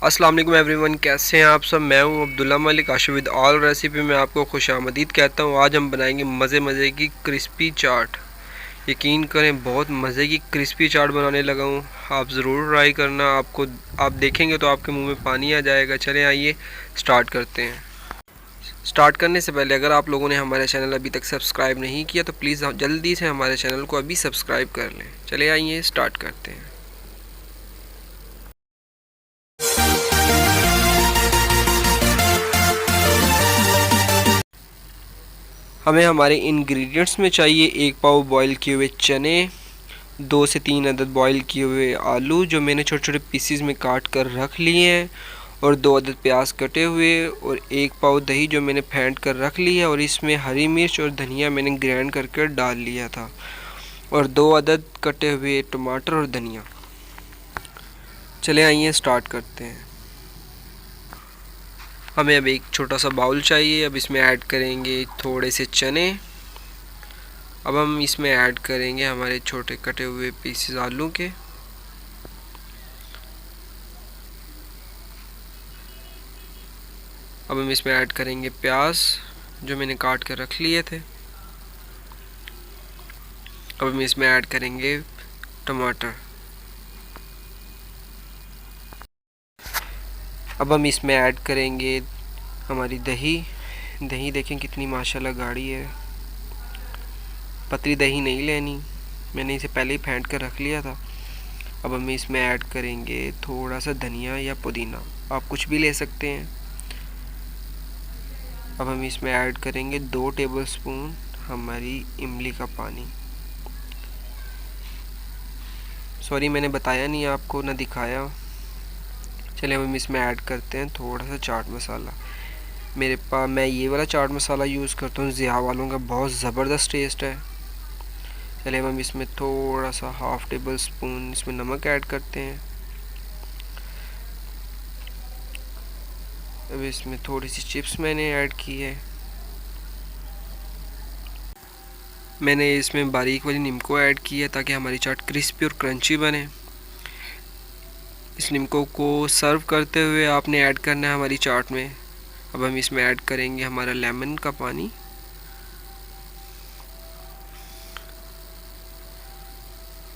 अस्सलाम वालेकुम एवरीवन, कैसे हैं आप सब। मैं हूं अब्दुल्ला मलिक। आशुविद ऑल रेसिपी में आपको खुशामदीद कहता हूं। आज हम बनाएंगे मज़े की क्रिस्पी चाट। यकीन करें, बहुत मज़े की क्रिस्पी चाट बनाने लगा हूं। आप ज़रूर ट्राई करना। आप देखेंगे तो आपके मुंह में पानी आ जाएगा। चलें आइए स्टार्ट करते हैं। स्टार्ट करने से पहले अगर आप लोगों ने हमारे चैनल अभी तक सब्सक्राइब नहीं किया तो प्लीज़ जल्दी से हमारे चैनल को अभी सब्सक्राइब कर लें। चले आइए स्टार्ट करते हैं। हमें हमारे इंग्रेडिएंट्स में चाहिए 1 पाव बॉईल किए हुए चने, 2 से 3 अदद बॉईल किए हुए आलू जो मैंने छोटे छोटे पीसीज में काट कर रख लिए हैं, और 2 अदद प्याज कटे हुए, और 1 पाव दही जो मैंने फेंट कर रख ली है, और इसमें हरी मिर्च और धनिया मैंने ग्राइंड करके डाल लिया था, और 2 अदद कटे हुए टमाटर और धनिया। चले आइए स्टार्ट करते हैं। हमें अब एक छोटा सा बाउल चाहिए। अब इसमें ऐड करेंगे थोड़े से चने। अब हम इसमें ऐड करेंगे हमारे छोटे कटे हुए पीसेस आलू के। अब हम इसमें ऐड करेंगे प्याज जो मैंने काट कर रख लिए थे। अब हम इसमें ऐड करेंगे टमाटर। अब हम इसमें ऐड करेंगे हमारी दही। दही देखें कितनी माशाल्लाह गाढ़ी है। पतली दही नहीं लेनी, मैंने इसे पहले ही फेंट कर रख लिया था। अब हम इसमें ऐड करेंगे थोड़ा सा धनिया या पुदीना, आप कुछ भी ले सकते हैं। अब हम इसमें ऐड करेंगे 2 टेबलस्पून हमारी इमली का पानी। सॉरी, मैंने बताया नहीं आपको, ना दिखाया। चलिए अब हम इसमें ऐड करते हैं थोड़ा सा चाट मसाला। मेरे पास मैं ये वाला चाट मसाला यूज़ करता हूँ, ज़िया वालों का बहुत ज़बरदस्त टेस्ट है। चलिए अब हम इसमें थोड़ा सा 1/2 टेबल स्पून इसमें नमक ऐड करते हैं। अब इसमें थोड़ी सी चिप्स मैंने ऐड की है। मैंने इसमें बारीक वाली नीमको ऐड की है ताकि हमारी चाट क्रिस्पी और क्रंची बने। इस नीमको को सर्व करते हुए आपने ऐड करना है हमारी चाट में। अब हम इसमें ऐड करेंगे हमारा लेमन का पानी।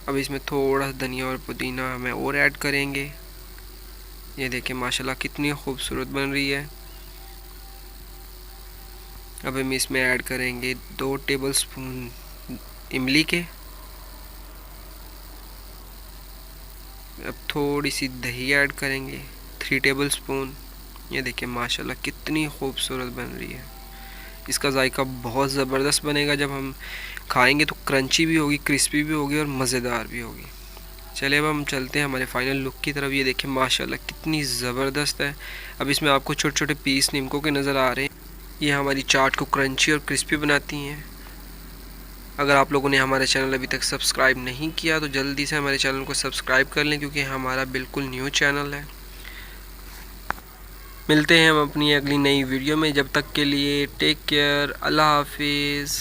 अब इसमें थोड़ा सा धनिया और पुदीना हमें और ऐड करेंगे। ये देखें माशाल्लाह कितनी खूबसूरत बन रही है। अब हम इसमें ऐड करेंगे 2 टेबलस्पून इमली के। अब थोड़ी सी दही ऐड करेंगे 3 टेबलस्पून। ये देखिए माशाल्लाह कितनी खूबसूरत बन रही है। इसका जायका बहुत ज़बरदस्त बनेगा। जब हम खाएंगे तो क्रंची भी होगी, क्रिस्पी भी होगी और मज़ेदार भी होगी। चलिए अब हम चलते हैं हमारे फाइनल लुक की तरफ। ये देखिए माशाल्लाह कितनी ज़बरदस्त है। अब इसमें आपको छोटे छोटे पीस नीमको के नज़र आ रहे हैं। ये हमारी चाट को क्रंची और क्रिस्पी बनाती हैं। अगर आप लोगों ने हमारे चैनल अभी तक सब्सक्राइब नहीं किया तो जल्दी से हमारे चैनल को सब्सक्राइब कर लें, क्योंकि हमारा बिल्कुल न्यू चैनल है। मिलते हैं हम अपनी अगली नई वीडियो में। जब तक के लिए टेक केयर, अल्लाह हाफिज़।